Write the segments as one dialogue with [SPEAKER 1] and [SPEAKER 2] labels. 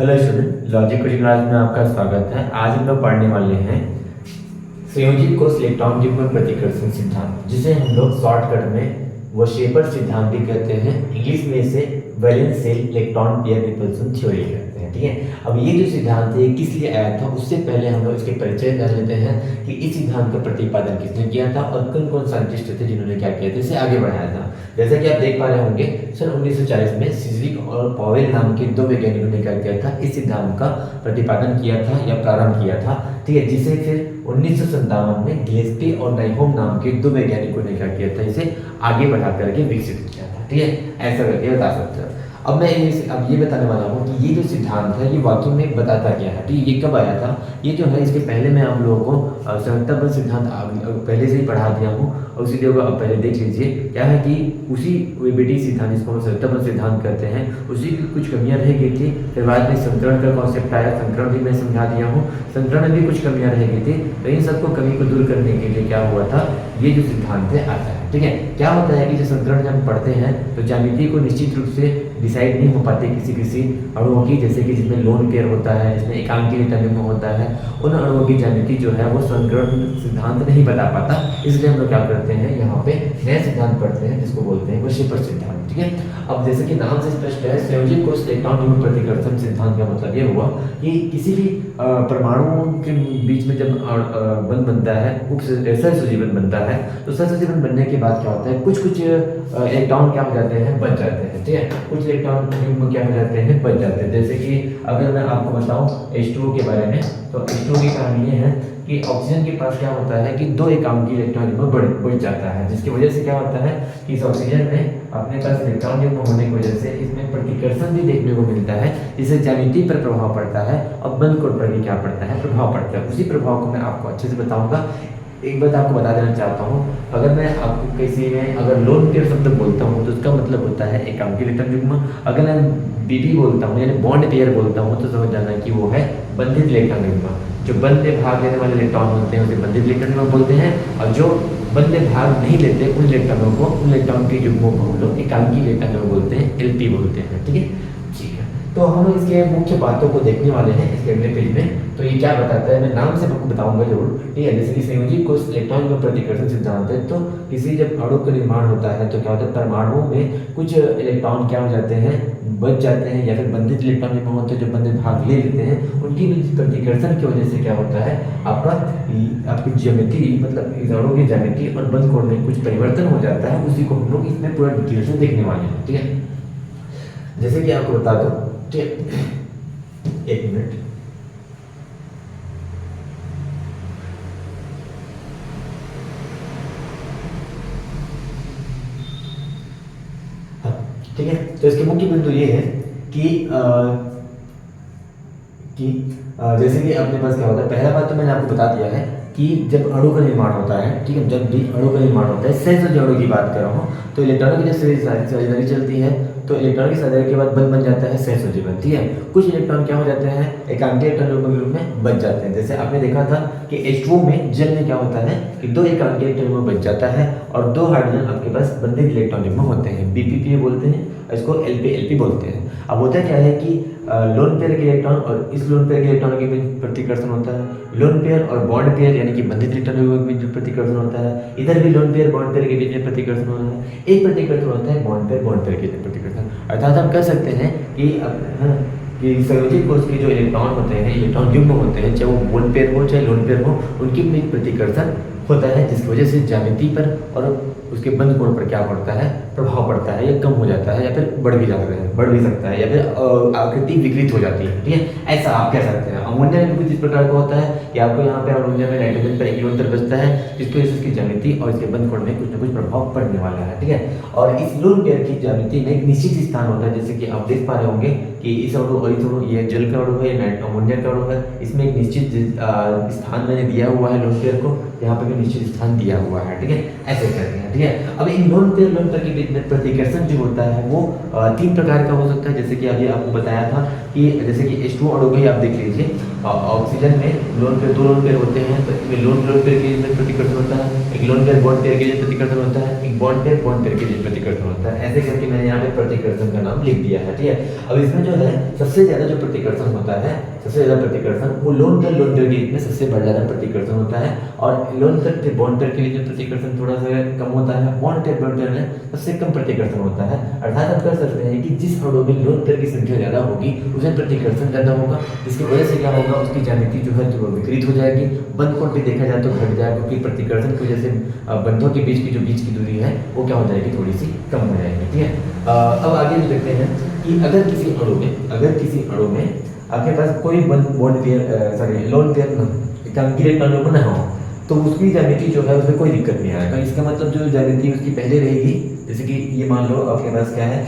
[SPEAKER 1] Hello student, logic coaching class में आपका स्वागत है। आज हम लोग पढ़ने वाले हैं संयोजित कोश इलेक्ट्रॉन युग्म प्रतिकर्षण सिद्धांत, जिसे हम लोग शॉर्टकट में वो शेपर सिद्धांत भी कहते हैं। इंग्लिश में इसे valence shell electron pair repulsion theory कहते हैं। ठीक है, अब ये जो सिद्धांत है किस लिए आया था उससे पहले हम लोग इसके परिचय कर लेते हैं कि इस सिद्धांत का प्रतिपादन किसने किया था और कौन कौन साइंटिस्ट थे जिन्होंने क्या किया था, इसे आगे बढ़ाया था। जैसा कि आप देख पा रहे होंगे, सन 1940 में सिजविक और पॉवेल नाम के दो वैज्ञानिकों ने क्या किया था, इस सिद्धांत का प्रतिपादन किया था या प्रारंभ किया था। ठीक है, जिसे फिर 1957 में गिलेस्पी और नाइहोम नाम के दो वैज्ञानिकों ने क्या किया था, इसे आगे बढ़ा करके विकसित किया था। ठीक है, ऐसा करके बता सकते हो। अब ये बताने वाला हूँ कि ये जो सिद्धांत है ये वाकई में बताता क्या है। ठीक है, ये कब आया था, ये जो है इसके पहले मैं आप लोगों को संयुक्ता बल सिद्धांत पहले से ही पढ़ा दिया हूँ और उसी वीडियो को आप पहले देख लीजिए। क्या है कि उसी वेबेटी सिद्धांत, जिसको हम संयुक्ता बल सिद्धांत कहते हैं, उसी की कुछ कमियां रह गई थी। फिर बाद में संकरण का कॉन्सेप्ट आया, संकरण भी मैं समझा दिया हूँ। संकरण में भी कुछ कमियां रह गई थी, तो इन सबको कमी को दूर करने के लिए क्या हुआ था, ये जो सिद्धांत है आता है। ठीक है, क्या होता है कि जब संकरण जब हम पढ़ते हैं तो ज्यामिति को निश्चित रूप से डिसाइड नहीं हो पाते किसी अणुओं की, जैसे कि जिसमें लोन पेयर होता है, जिसमें एकांकी इलेक्ट्रॉन होता है, उन अणुओं की ज्यामिति जो है वो संकरण सिद्धांत नहीं बता पाता। इसलिए हम लोग क्या करते हैं, यहाँ पे नया सिद्धांत पढ़ते हैं जिसको बोलते हैं वो शेपर सिद्धांत। ठीक है, अब जैसे कि नाम से स्पष्ट है, संयोजित कोश इलेक्ट्रॉन युग्म प्रतिकर्षण सिद्धांत का मतलब ये हुआ कि किसी भी परमाणुओं के बीच में जब बंध बनता है, सहसंयोजी बनता है, तो सहसंयोजी बनने के बाद क्या होता है, कुछ इलेक्ट्रॉन क्या हो जाते हैं, बच जाते हैं। ठीक है, कुछ इलेक्ट्रॉन युग्म क्या हो जाते हैं, बच जाते हैं। जैसे कि अगर मैं आपको बताऊं H2O के बारे में, तो H2O की कहानी ये है कि ऑक्सीजन के पास क्या होता है कि दो एकांकी इलेक्ट्रॉन युग्म बढ़ जाता है, जिसकी वजह से क्या होता है कि इस ऑक्सीजन में अपने पास इलेक्ट्रॉन युग्म होने की वजह से इसमें प्रतिकर्षण भी देखने को मिलता है, जिससे ज्यामिति पर प्रभाव पड़ता है और बंध कोण पर भी क्या पड़ता है, प्रभाव पड़ता है। उसी प्रभाव को मैं आपको अच्छे से बताऊंगा। एक बात आपको बता देना चाहता हूँ, अगर मैं आपको किसी में अगर लोन पेयर शब्द बोलता हूँ तो उसका मतलब होता है एकांकी इलेक्ट्रॉन युग्म। अगर मैं बीबी बोलता हूँ यानी बॉन्ड पेयर बोलता हूँ तो समझ जाना कि वो है बंधित इलेक्ट्रॉन युग्म। जो बंध में भाग लेने वाले इलेक्ट्रॉन होते हैं उसे बंधित इलेक्ट्रॉन युग्म बोलते हैं, और जो बंध में भाग नहीं लेते उन इलेक्ट्रॉनों को, उन इलेक्ट्रॉन के युग्मों को हम लोग एकांकी इलेक्ट्रॉन युग्म बोलते हैं, एलपी बोलते हैं। ठीक है, ठीक है, तो हम इसके मुख्य बातों को देखने वाले हैं इसके अगले पेज में। तो ये क्या बताता है, मैं नाम से आपको बताऊंगा जरूर। ठीक है, जैसे कि संयोजित कोश इलेक्ट्रॉन युग्म प्रतिकर्षण सिद्धांत है, तो किसी जब अणु का निर्माण होता है तो क्या होता है, परमाणुओं में कुछ इलेक्ट्रॉन क्या हो जाते हैं, बच जाते हैं, या फिर बंधित इलेक्ट्रॉन युग्म होते हैं जो बंधित भाग ले लेते हैं, उनकी प्रतिकर्षण की वजह से क्या होता है, आपकी ज्यामिति मतलब इस अणु की ज्यामिति और बंध कोण में कुछ परिवर्तन हो जाता है। उसी को हम लोग इसमें पूरा डिटेल से देखने वाले हैं। ठीक है, जैसे कि आपको बता दो, ठीक, एक मिनट, ठीक है। तो इसके मुख्य बिंदु ये है कि जैसे कि अपने पास क्या होता है, पहला बात तो मैंने आपको बता दिया है कि जब अणु का निर्माण होता है, ठीक है, जब भी अणु का निर्माण होता है, सहसंयोजी अणु की बात कर रहा हूँ, तो इलेक्ट्रॉनों की जब साझेदारी चलती है तो इलेक्ट्रॉन की साझेदारी के बाद बंध बन जाता है सहसंयोजी बंध। ठीक है, कुछ इलेक्ट्रॉन क्या हो जाते हैं, एकांकी इलेक्ट्रॉन युग्म के रूप में बच जाते हैं। जैसे आपने देखा था कि H2O में जल में क्या होता है कि दो एकांकी इलेक्ट्रॉन युग्म बच जाता है और दो हाइड्रोजन आपके पास बंधित इलेक्ट्रॉन युग्म होते हैं, BPP बोलते हैं, इसको LP बोलते हैं। अब होता क्या है कि लोन पेयर के इलेक्ट्रॉन और इस लोन पेयर के इलेक्ट्रॉन के बीच प्रतिकर्षण होता है, लोन पेयर और बॉन्ड पेयर यानी कि बंधित इलेक्ट्रॉन के बीच प्रतिकर्षण होता है, इधर भी लोन पेयर बॉन्ड पेयर के बीच में प्रतिकर्षण होता है, एक प्रतिकर्षण होता है बॉन्ड पेयर के बीच प्रतिकर्षण। अर्थात हम कह सकते हैं कि संयोजित कोश के जो इलेक्ट्रॉन होते हैं, इलेक्ट्रॉन युग्म होते हैं, चाहे वो बॉन्ड पेयर हो चाहे लोन पेयर हो, उनके बीच प्रतिकर्षण होता है, जिसकी वजह से ज्यामिति पर और उसके बंध कोण पर क्या पड़ता है, प्रभाव पड़ता है, या कम हो जाता है, या फिर बढ़ भी सकता है, या फिर आकृति विकृत हो जाती है। ठीक है, ऐसा आप कह सकते हैं। अमोनिया में कुछ इस प्रकार का होता है कि आपको यहाँ पे अमोनिया में नाइट्रोजन पर इलेक्ट्रॉन बचता है, जिसकी वजह से उसकी ज्यामिति और इसके बंध कोण में कुछ ना कुछ प्रभाव पड़ने वाला है। ठीक है, और इस लोन पेयर की ज्यामिति में एक निश्चित स्थान होता है, जैसे कि आप देख पा रहे होंगे कि इस अणु और इस अणु, ये जल का अणु है, अमोनिया का अणु है, इसमें एक निश्चित स्थान मैंने दिया हुआ है लोन पेयर को, यहाँ पे भी निश्चित स्थान दिया हुआ है। ठीक है, ऐसे करते हैं। ठीक है, अब इन लोन पेयर के बीच में प्रतिकर्षण जो होता है वो तीन प्रकार का हो सकता है, जैसे कि अभी आपको बताया था कि जैसे कि H2 अणु भी आप देख लीजिए, ऑक्सीजन में लोन पेयर, दो लोन पेयर होते हैं, तो इसमें लोन पेयर के लिए प्रतिकर्षण होता है, एक लोन पेयर बॉन्ड पेयर के लिए प्रतिकर्षण होता है, एक बॉन्ड पेयर के लिए प्रतिकर्षण होता है। ऐसे करके मैंने यहाँ पे प्रतिकर्षण का नाम लिख दिया है, ठीक है। अब इसमें जो है सबसे ज्यादा जो प्रतिकर्षण होता है, सबसे ज्यादा प्रतिकर्षण वो लोन पेयर के बीच में सबसे ज्यादा प्रतिकर्षण होता है, और लोन पेयर बॉन्ड पेयर के लिए जो प्रतिकर्षण थोड़ा सा कम होता है, बॉन्ड पेयर में सबसे कम प्रतिकर्षण होता है। अर्थात आप कह सकते हैं कि जिस अणु में लोन पेयर की संख्या ज्यादा होगी उसमें प्रतिकर्षण ज्यादा होगा, जिसकी वजह से क्या होगा, उसकी ज्यामिति जो है तो विपरीत हो जाएगी। बंध कोण भी देखा जाए तो घट जाएगा, क्योंकि प्रतिकर्षण की वजह से बंधों के बीच की जो बीच की दूरी है वो क्या हो जाएगी, थोड़ी सी कम हो जाएगी, ठीक है। अब आगे देखते हैं कि अगर किसी अणु में आपके पास कोई bond pair lone pair concrete अणु ना हो, तो उसकी ज्यामिति जो है उसमें कोई दिक्कत नहीं आएगा। इसका मतलब जो ज्यामिति उसकी पहले रहेगी, जैसे कि ये मान लो आपके पास क्या है,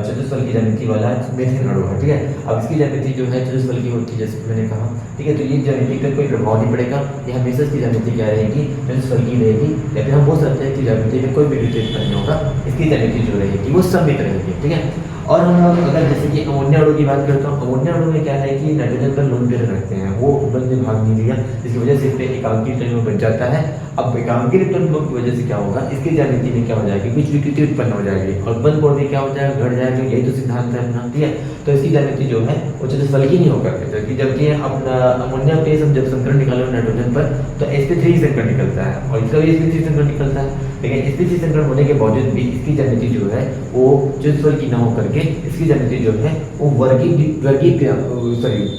[SPEAKER 1] चतुष्फल की ज्यामिति वाला मीथेन अणु है, ठीक है। अब इसकी ज्यामिति जो है चतुष्फल की होती है, जैसे मैंने कहा, ठीक है। तो ये ज्यामिति का कोई प्रभाव नहीं पड़ेगा, ये हमेशा इसकी ज्यामिति क्या रहेगी, चतुष्फल की रहेगी। या फिर हम बोल सकते हैं कि ज्यामिति में कोई भी विपरीत नहीं होगा, इसकी ज्यामिति जो रहेगी वो सममित रहेगी, ठीक है। और हम अगर जैसे कि अमोनिया अणु की बात करता हूँ, अमोनिया अणु में क्या है कि नाइट्रोजन पर लोन पेयर रखते हैं, वो बल ने भाग नहीं दिया, जिसकी वजह से इस पर एकांकी तत्व बन जाता है। अब एकांकी तत्व की वजह से क्या होगा, इसकी ज्यामिति में क्या हो जाएगी, कुछ विकृति उत्पन्न हो जाएगी, और बल कोण भी क्या हो जाएगा, घट जाएगा। यही तो सिद्धांत है अपना, ठीक है। तो इसकी ज्यामिति जो है वो चतुष्फल की नहीं होकर के, जबकि अपना अमोनिया पे जब संकरण निकालो नाइट्रोजन पर तो sp3 संकरण निकलता है, और इसका भी sp3 संकरण निकलता है। लेकिन sp3 संकरण होने के बावजूद भी इसकी ज्यामिति जो है वो चतुष्फल की ना होकर के इसकी ज्यामिति जो है वो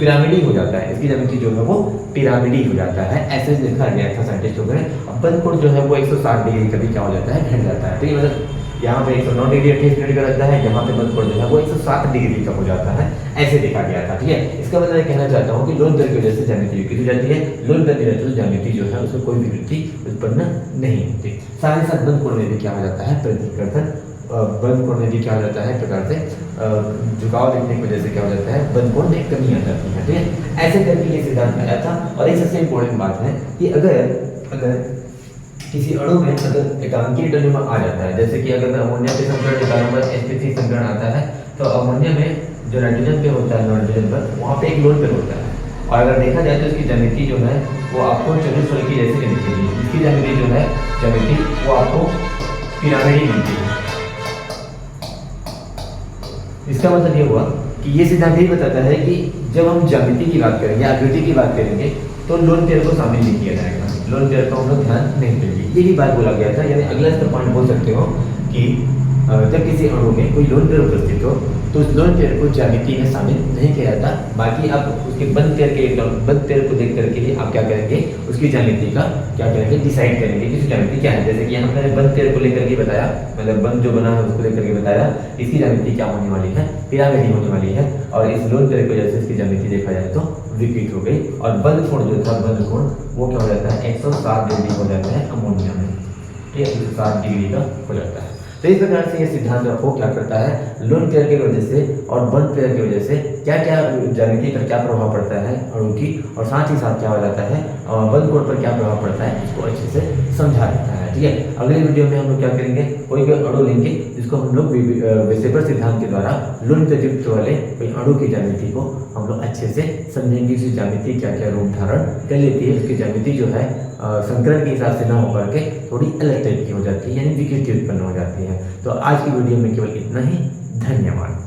[SPEAKER 1] पिरामिडी हो जाता है। इसकी ज्यामिति जो है वो पिरामिडी हो जाता है, ऐसे देखा गया था साइंटिस्टों ने। अब बंध कोण जो है वो 160 डिग्री कभी क्या हो जाता है, घट जाता है, ठीक है। मतलब यहाँ पे 109 डिग्री 28 मिनट का रहता है, यहाँ पे बंध कोण जो है वो 160 डिग्री का हो जाता है, ऐसे देखा गया था, ठीक है। इसका मतलब कहना चाहता हूँ कि लोन पेयर की वजह से ज्यामिति विकृत हो जाती है, लोन पेयर की वजह से ज्यामिति जो है उसमें कोई विकृति उत्पन्न नहीं होती। साथ ही साथ बंध कोण में भी क्या हो जाता है, प्रतिकर्षण, बंध कोण में भी क्या हो जाता है, प्रकार से झुकाव देखने की वजह से क्या हो जाता है, बंध कोण में कमी आ जाती है, ठीक है। ऐसे करके ये सिद्धांत आया था। और एक सबसे इम्पोर्टेंट बात है कि अगर किसी अणु में अगर एकांकी अणु में आ जाता है, जैसे कि अगर मैं अमोनिया पे संकरण निकालूंगा, sp3 संकरण आता है, तो अमोनिया में जो नाइट्रोजन पे होता है, नाइट्रोजन पर वहाँ पे एक लोन पेयर होता है, और अगर देखा जाए तो इसकी ज्यामिति जो है वो आपको चतुष्फल की जैसे मिलती है। इसकी ज्यामिति जो है वो आपको पिरामिडी मिलती है। इसका मतलब ये हुआ कि ये सिद्धांत यही बताता है कि जब हम ज्यामिति की बात करेंगे, आकृति की बात करेंगे, तो लोन पेयर को शामिल नहीं किया जाएगा, लोन पेयर को हम लोग ध्यान नहीं देंगे। ये भी बात बोला गया था, यानी अगला स्तर पॉइंट बोल सकते हो कि जब किसी अणु में कोई लोन पेयर उपस्थित हो तो उस लोन पेयर को ज्यामिति में शामिल नहीं किया जाता। बाकी आप उसके बंध पेयर को देख करके ही आप क्या करेंगे, उसकी ज्यामिति का क्या करेंगे, डिसाइड करेंगे कि उसकी ज्यामिति क्या है। जैसे कि यहाँ मैंने बंध पेयर को लेकर के बताया, मतलब बंध जो बना है उसको लेकर के बताया, इसकी ज्यामिति क्या होने वाली है, पिरामिडी होने वाली है। और इस लोन पेयर की वजह से इसकी ज्यामिति देखा जाए तो विकृत हो गई, और बंध कोण जो था, बंध कोण वो क्या हो जाता है, 160 डिग्री हो जाता है अमोनिया में, ठीक है, 160 डिग्री का हो जाता है। तो इस प्रकार से ये सिद्धांत आपको क्या करता है, लोन पेयर की वजह से और बंध पेयर की वजह से क्या क्या ज्यामिति पर क्या प्रभाव पड़ता है अणु की, और साथ ही साथ क्या हो जाता है बंध कोण पर क्या प्रभाव पड़ता है, इसको अच्छे से समझा देता है, ठीक है। अगले वीडियो में हम लोग क्या करेंगे, कोई अणु लेंगे जिसको हम लोग वेसेपर सिद्धांत के द्वारा लोन पेयर युक्त वाले कोई अणु की ज्यामिति को हम लोग अच्छे से समझेंगे। उसकी ज्यामिति क्या क्या रूप धारण कर लेती है, उसकी ज्यामिति जो है संकरण के हिसाब से ना होकर के थोड़ी अलग टाइप की हो जाती है, यानी विकृति उत्पन्न हो जाती है। तो आज की वीडियो में केवल इतना ही, धन्यवाद।